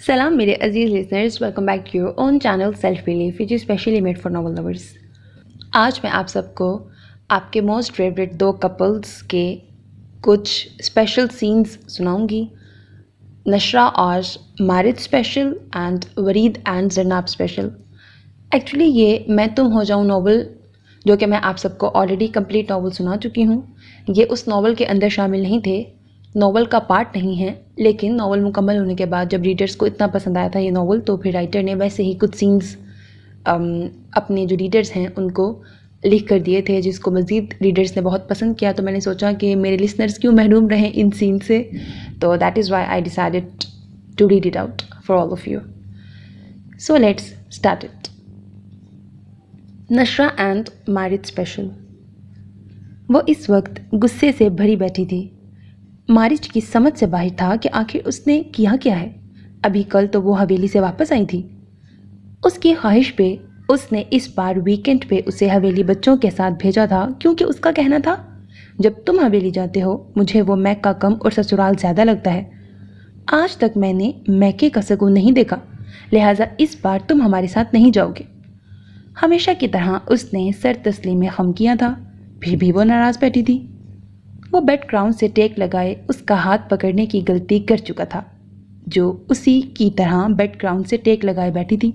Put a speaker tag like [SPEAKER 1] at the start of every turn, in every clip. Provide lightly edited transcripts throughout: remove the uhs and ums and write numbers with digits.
[SPEAKER 1] سلام میرے عزیز listeners, welcome back to your own channel self belief which is specially made for novel lovers. آج میں آپ سب کو آپ کے موسٹ فیوریٹ دو کپلز کے کچھ اسپیشل سینز سناؤں گی، نشرہ اور Maarij special and Wareed and Zarnab special. Actually یہ میں تم ہو جاؤں ناول، جو کہ میں آپ سب کو آلریڈی کمپلیٹ ناول سنا چکی ہوں، یہ اس ناول کے اندر شامل نہیں تھے، ناول کا پارٹ نہیں ہے، لیکن ناول مکمل ہونے کے بعد جب ریڈرز کو اتنا پسند آیا تھا یہ ناول، تو پھر رائٹر نے ویسے ہی کچھ سینز اپنے جو ریڈرز ہیں ان کو لکھ کر دیے تھے، جس کو مزید ریڈرز نے بہت پسند کیا۔ تو میں نے سوچا کہ میرے لسنرز کیوں محروم رہیں ان سین سے، تو that is why I decided to read it out for all of you. So let's start it. Nashra and مارج اسپیشل۔ وہ اس وقت غصے سے بھری بیٹھی تھی۔ مارج کی سمجھ سے باہر تھا کہ آخر اس نے کیا ہے۔ ابھی کل تو وہ حویلی سے واپس آئی تھی۔ اس کی خواہش پہ اس نے اس بار ویکینڈ پہ اسے حویلی بچوں کے ساتھ بھیجا تھا، کیونکہ اس کا کہنا تھا جب تم حویلی جاتے ہو مجھے وہ میک کا کم اور سسرال زیادہ لگتا ہے۔ آج تک میں نے میکے کا سکون نہیں دیکھا، لہٰذا اس بار تم ہمارے ساتھ نہیں جاؤ گے۔ ہمیشہ کی طرح اس نے سر تسلیم میں خم کیا تھا، پھر بھی وہ ناراض بیٹھی تھی۔ وہ بیڈ گراؤنڈ سے ٹیک لگائے اس کا ہاتھ پکڑنے کی غلطی کر چکا تھا، جو اسی کی طرح بیڈ گراؤنڈ سے ٹیک لگائے بیٹھی تھی۔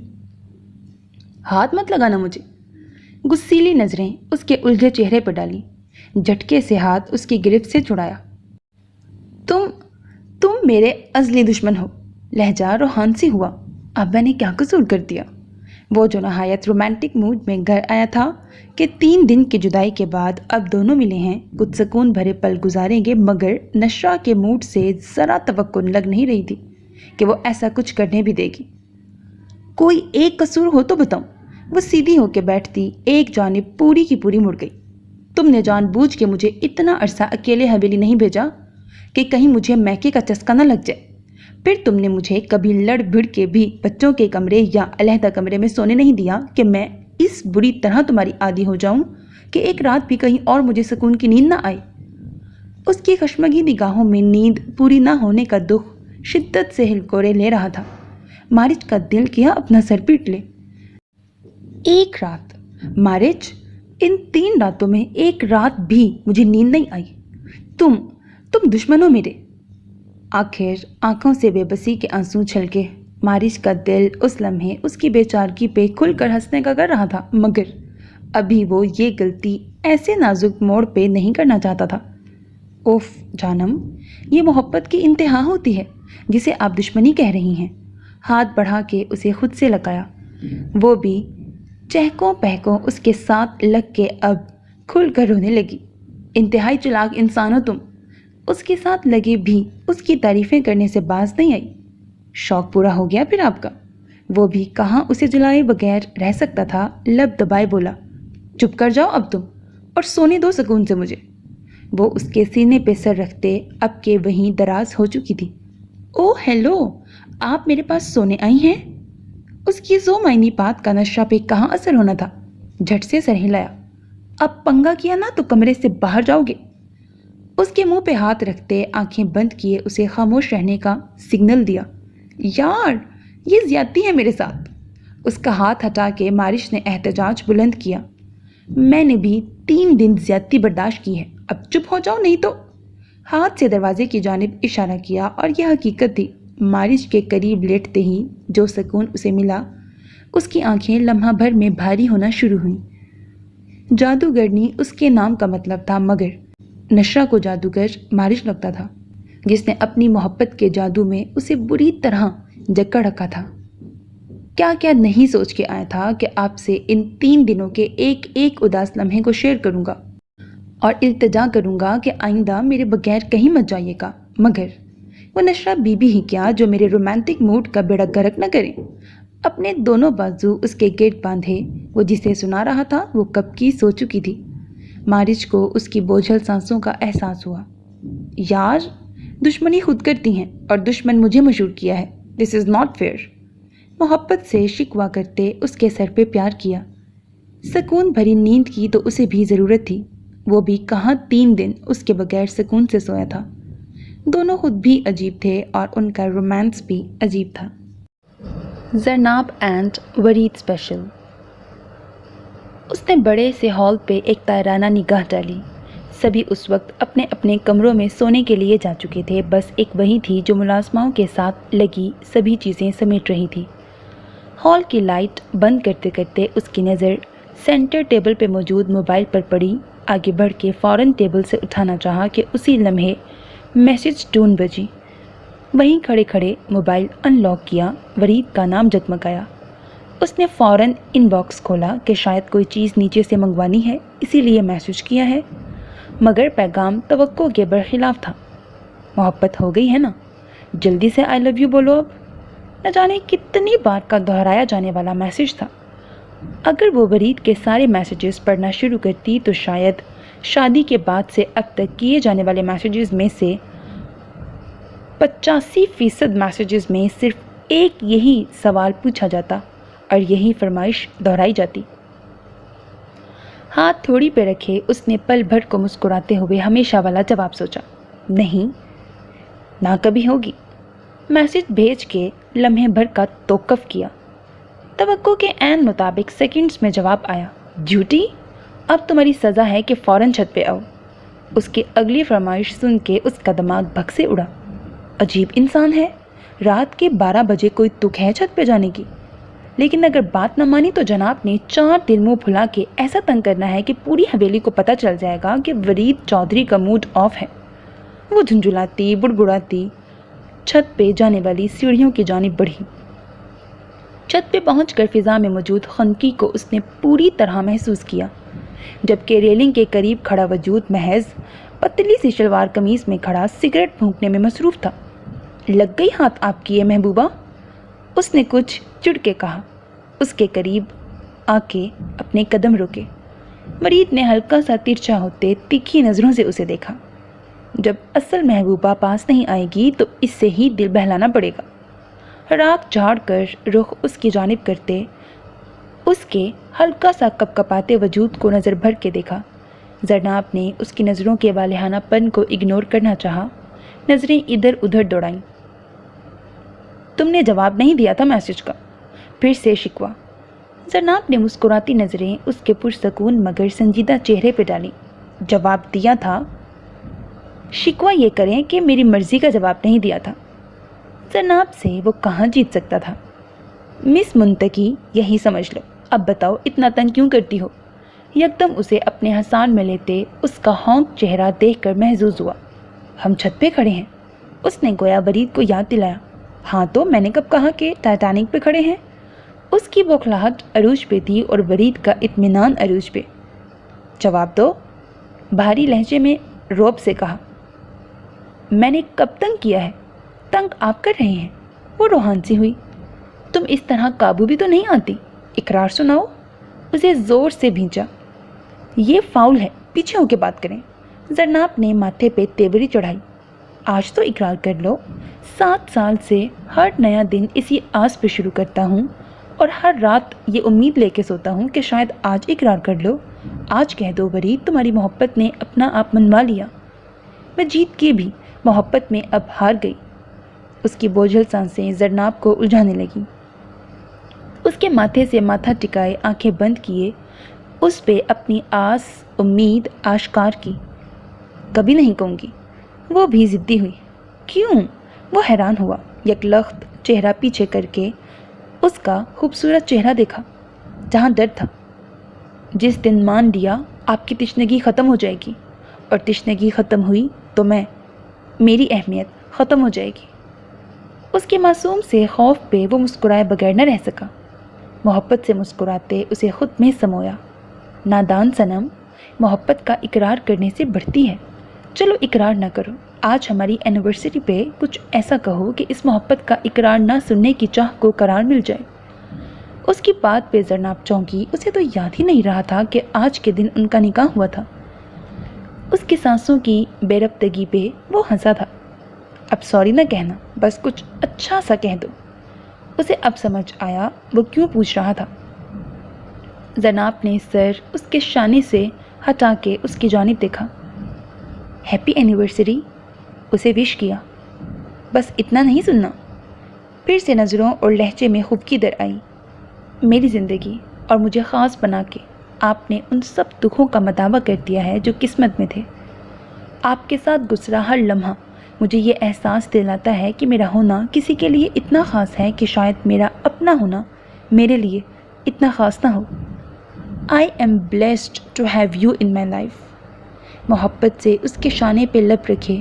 [SPEAKER 1] ہاتھ مت لگانا مجھے۔ غصیلی نظریں اس کے الجھے چہرے پر ڈالی، جھٹکے سے ہاتھ اس کی گرفت سے چھڑایا۔ تم میرے ازلی دشمن ہو۔ لہجہ روحانسی ہوا۔ اب میں نے کیا قصور کر دیا؟ وہ جو نہایت رومانٹک موڈ میں گھر آیا تھا کہ 3 دن کی جدائی کے بعد اب دونوں ملے ہیں، کچھ سکون بھرے پل گزاریں گے، مگر نشرہ کے موڈ سے ذرا توقع لگ نہیں رہی تھی کہ وہ ایسا کچھ کرنے بھی دے گی۔ کوئی ایک قصور ہو تو بتاؤ۔ وہ سیدھی ہو کے بیٹھتی ایک جانب پوری کی پوری مڑ گئی۔ تم نے جان بوجھ کے مجھے اتنا عرصہ اکیلے حویلی نہیں بھیجا کہ کہیں مجھے میکے کا چسکا نہ لگ جائے۔ پھر تم نے مجھے کبھی لڑ بھڑ کے بھی بچوں کے کمرے یا علیحدہ کمرے میں سونے نہیں دیا کہ میں اس بری طرح تمہاری عادی ہو جاؤں کہ ایک رات بھی کہیں اور مجھے سکون کی نیند نہ آئے۔ اس کی خشمگی نگاہوں میں نیند پوری نہ ہونے کا دکھ شدت سے ہلکورے لے رہا تھا۔ مارج کا دل کیا اپنا سر پیٹ لے۔ ایک رات؟ مارج، ان 3 راتوں میں ایک رات بھی مجھے نیند نہیں آئی۔ تم دشمن ہو میرے۔ آخر آنکھوں سے بے بسی کے آنسو چھلکے۔ مارج کا دل اس لمحے اس کی بے چارگی پہ کھل کر ہنسنے کا کر رہا تھا، مگر ابھی وہ یہ غلطی ایسے نازک موڑ پہ نہیں کرنا چاہتا تھا۔ اوف جانم، یہ محبت کی انتہا ہوتی ہے جسے آپ دشمنی کہہ رہی ہیں۔ ہاتھ بڑھا کے اسے خود سے لگایا۔ وہ بھی چہکوں پہکوں اس کے ساتھ لگ کے اب کھل کر رونے لگی۔ انتہائی چلاک انسان ہو تم۔ اس کے ساتھ لگے بھی اس کی تعریفیں کرنے سے باز نہیں آئی۔ شوق پورا ہو گیا پھر آپ کا؟ وہ بھی کہاں اسے جلائے بغیر رہ سکتا تھا، لب دبائے بولا، چپ کر جاؤ اب تم، اور سونے دو سکون سے مجھے۔ وہ اس کے سینے پہ سر رکھتے اب کہ وہیں دراز ہو چکی تھی۔ او ہیلو، آپ میرے پاس سونے آئی ہیں؟ اس کی زو معنی بات کا نشرہ پہ کہاں اثر ہونا تھا، جھٹ سے سر ہلایا۔ اب پنگا کیا نا تو کمرے سے باہر جاؤ گے۔ اس کے منہ پہ ہاتھ رکھتے آنکھیں بند کیے اسے خاموش رہنے کا سگنل دیا۔ یار، یہ زیادتی ہے میرے ساتھ۔ اس کا ہاتھ ہٹا کے مارج نے احتجاج بلند کیا۔ میں نے بھی 3 دن زیادتی برداشت کی ہے، اب چپ ہو جاؤ نہیں تو۔ ہاتھ سے دروازے کی جانب اشارہ کیا، اور یہ حقیقت تھی، مارج کے قریب لیٹتے ہی جو سکون اسے ملا، اس کی آنکھیں لمحہ بھر میں بھاری ہونا شروع ہوئیں۔ جادوگرنی اس کے نام کا مطلب تھا، مگر نشرہ کو جادوگر مارج لگتا تھا، جس نے اپنی محبت کے جادو میں اسے بری طرح جکڑ رکھا تھا۔ کیا کیا نہیں سوچ کے آیا تھا کہ آپ سے ان 3 دنوں کے ایک ایک اداس لمحے کو شیئر کروں گا اور التجا کروں گا کہ آئندہ میرے بغیر کہیں مت جائیے گا، مگر وہ نشرہ بی بی ہی کیا جو میرے رومانٹک موڈ کا بیڑا غرق نہ کریں۔ اپنے دونوں بازو اس کے گرد باندھے وہ جسے سنا رہا تھا وہ کب کی سو چکی تھی۔ مارج کو اس کی بوجھل سانسوں کا احساس ہوا۔ یار، دشمنی خود کرتی ہیں اور دشمن مجھے مشہور کیا ہے، دس از ناٹ فیئر۔ محبت سے شکوہ کرتے اس کے سر پہ پیار کیا۔ سکون بھری نیند کی تو اسے بھی ضرورت تھی، وہ بھی کہاں 3 دن اس کے بغیر سکون سے سویا تھا۔ دونوں خود بھی عجیب تھے اور ان کا رومانس بھی عجیب تھا۔ زرناب اینڈ ورید اسپیشل۔ اس نے بڑے سے ہال پہ ایک تائرانہ نگاہ ڈالی۔ سبھی اس وقت اپنے اپنے کمروں میں سونے کے لیے جا چکے تھے، بس ایک وہی تھی جو ملازماؤں کے ساتھ لگی سبھی چیزیں سمیٹ رہی تھی۔ ہال کی لائٹ بند کرتے کرتے اس کی نظر سینٹر ٹیبل پہ موجود موبائل پر پڑی۔ آگے بڑھ کے فوراً ٹیبل سے اٹھانا چاہا کہ اسی لمحے میسج ٹون بجی۔ وہیں کھڑے کھڑے موبائل ان لاک کیا، ورید کا نام جگمگایا۔ اس نے فوراً ان باکس کھولا کہ شاید کوئی چیز نیچے سے منگوانی ہے، اسی لیے میسج کیا ہے، مگر پیغام توقع کے برخلاف تھا۔ محبت ہو گئی ہے نا، جلدی سے آئی لو یو بولو اب۔ نہ جانے کتنی بار کا دہرایا جانے والا میسج تھا۔ اگر وہ ورید کے سارے میسیجز پڑھنا شروع کرتی تو شاید شادی کے بعد سے اب تک کیے جانے والے میسیجز میں سے 85% میسیجز میں صرف ایک یہی سوال پوچھا جاتا اور یہی فرمائش دہرائی جاتی۔ ہاتھ تھوڑی پہ رکھے اس نے پل بھر کو مسکراتے ہوئے ہمیشہ والا جواب سوچا، نہیں، نہ کبھی ہوگی۔ میسیج بھیج کے لمحے بھر کا توقف کیا۔ توقع کے عین مطابق سیکنڈز میں جواب آیا، ڈیوٹی؟ اب تمہاری سزا ہے کہ فوراً چھت پہ آؤ۔ اس کی اگلی فرمائش سن کے اس کا دماغ بھگ سے اڑا۔ عجیب انسان ہے، رات کے 12 بجے کوئی تک ہے چھت پہ جانے کی؟ لیکن اگر بات نہ مانی تو جناب نے 4 دن منہ پھلا کے ایسا تنگ کرنا ہے کہ پوری حویلی کو پتہ چل جائے گا کہ ورید چودھری کا موڈ آف ہے۔ وہ جھنجھلاتی بڑبڑاتی چھت پہ جانے والی سیڑھیوں کی جانب بڑھی۔ چھت پہ پہنچ کر فضا میں موجود خنکی کو اس نے پوری طرح محسوس کیا، جبکہ ریلنگ کے قریب کھڑا وجود محض پتلی سی شلوار قمیض میں کھڑا سگریٹ پھونکنے میں مصروف تھا۔ لگ گئی ہاتھ آپ کی یہ محبوبہ؟ اس نے کچھ چڑ کے کہا۔ اس کے قریب آ کے اپنے قدم روکے۔ ورید نے ہلکا سا ترچھا ہوتے تیکھی نظروں سے اسے دیکھا۔ جب اصل محبوبہ پاس نہیں آئے گی تو اس سے ہی دل بہلانا پڑے گا۔ راکھ جھاڑ کر رخ اس کی جانب کرتے اس کے ہلکا سا کپکپاتے وجود کو نظر بھر کے دیکھا۔ زرناب نے اس کی نظروں کے والہانہ پن کو اگنور کرنا چاہا، نظریں ادھر ادھر دوڑائیں۔ تم نے جواب نہیں دیا تھا میسج کا، پھر سے شکوہ۔ زرناب نے مسکراتی نظریں اس کے پرسکون مگر سنجیدہ چہرے پہ ڈالیں۔ جواب دیا تھا؟ شکوہ یہ کریں کہ میری مرضی کا جواب نہیں دیا تھا۔ زرناب سے وہ کہاں جیت سکتا تھا؟ مس منتقی، یہی سمجھ لو۔ اب بتاؤ اتنا تنگ کیوں کرتی ہو؟ یکدم اسے اپنے حسان میں لیتے اس کا ہونک چہرہ دیکھ کر محظوظ ہوا۔ ہم چھت پہ کھڑے ہیں، اس نے گویا ورید کو یاد دلایا۔ ہاں تو میں نے کب کہا کہ ٹائٹینک پہ کھڑے ہیں؟ اس کی بوکھلاہٹ عروج پہ تھی اور ورید کا اطمینان عروج پہ۔ جواب دو، بھاری لہجے میں روب سے کہا۔ میں نے کب تنگ کیا ہے؟ تنگ آپ کر رہے ہیں۔ وہ روحان سی ہوئی۔ تم اس طرح قابو بھی تو نہیں آتی، اقرار سناؤ۔ اسے زور سے بھینچا۔ یہ فاؤل ہے، پیچھے ہو کے بات کریں۔ زرناب نے ماتھے پہ تیوری چڑھائی۔ آج تو اقرار کر لو۔ 7 سال سے ہر نیا دن اسی آس پہ شروع کرتا ہوں اور ہر رات یہ امید لے کے سوتا ہوں کہ شاید آج اقرار کر لو۔ آج کہہ دو ورید، تمہاری محبت نے اپنا آپ منوا لیا۔ میں جیت کے بھی محبت میں اب ہار گئی۔ اس کی بوجھل سانسیں زرناب کو الجھانے لگیں۔ اس کے ماتھے سے ماتھا ٹکائے آنکھیں بند کیے اس پہ اپنی آس امید آشکار کی۔ کبھی نہیں کہوں گی۔ وہ بھی ضدی ہوئی۔ کیوں؟ وہ حیران ہوا۔ یک لخت چہرہ پیچھے کر کے اس کا خوبصورت چہرہ دیکھا جہاں ڈر تھا۔ جس دن مان لیا آپ کی تشنگی ختم ہو جائے گی، اور تشنگی ختم ہوئی تو میری اہمیت ختم ہو جائے گی۔ اس کے معصوم سے خوف پہ وہ مسکرائے بغیر نہ رہ سکا۔ محبت سے مسکراتے اسے خود میں سمویا۔ نادان صنم، محبت کا اقرار کرنے سے بڑھتی ہے۔ چلو اقرار نہ کرو، آج ہماری اینیورسری پہ کچھ ایسا کہو کہ اس محبت کا اقرار نہ سننے کی چاہ کو قرار مل جائے۔ اس کی بات پہ زرناب چونکی۔ اسے تو یاد ہی نہیں رہا تھا کہ آج کے دن ان کا نکاح ہوا تھا۔ اس کی سانسوں کی بے ربطگی پہ وہ ہنسا تھا۔ اب سوری نہ کہنا، بس کچھ اچھا سا کہہ دو۔ اسے اب سمجھ آیا وہ کیوں پوچھ رہا تھا۔ زرناب نے سر اس کے شانے سے ہٹا کے اس کی جانب دیکھا۔ ہیپی اینیورسری، اسے وش کیا۔ بس اتنا نہیں سننا؟ پھر سے نظروں اور لہجے میں خفگی در آئی. میری زندگی اور مجھے خاص بنا کے آپ نے ان سب دکھوں کا مداوع کر دیا ہے جو قسمت میں تھے. آپ کے ساتھ گزرا ہر لمحہ مجھے یہ احساس دلاتا ہے کہ میرا ہونا کسی کے لیے اتنا خاص ہے کہ شاید میرا اپنا ہونا میرے لیے اتنا خاص نہ ہو. I am blessed to have you in my life. محبت سے اس کے شانے پہ لب رکھے.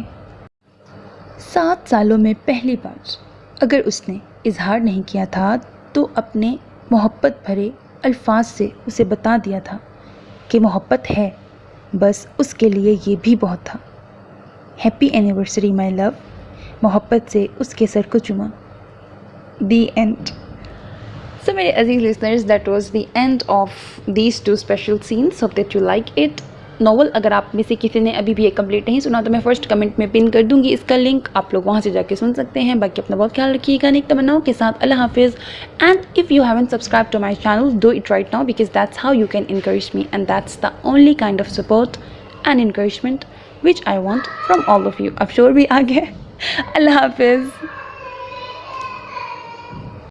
[SPEAKER 1] 7 سالوں میں پہلی بار اگر اس نے اظہار نہیں کیا تھا تو اپنے محبت بھرے الفاظ سے اسے بتا دیا تھا کہ محبت ہے. بس اس کے لیے یہ بھی بہت تھا. ہیپی اینیورسری مائی لو. محبت سے اس کے سر کو چوما. The end. So میرے عزیز listeners, that was the end of these 2 special scenes. Hope that you like it. Novel اگر آپ میں سے کسی نے ابھی بھی یہ کمپلیٹ نہیں سنا تو میں فرسٹ کمنٹ میں پن کر دوں گی اس کا لنک. آپ لوگ وہاں سے جا کے سن سکتے ہیں. باقی اپنا بہت خیال رکھیے گا نیک تمناؤں کے ساتھ. اللہ حافظ. And if you haven't subscribed to my channel, do it right now because that's how you can encourage me and that's the only kind of support and encouragement which I want from all of you. اب شور بھی آ گیا. اللہ حافظ.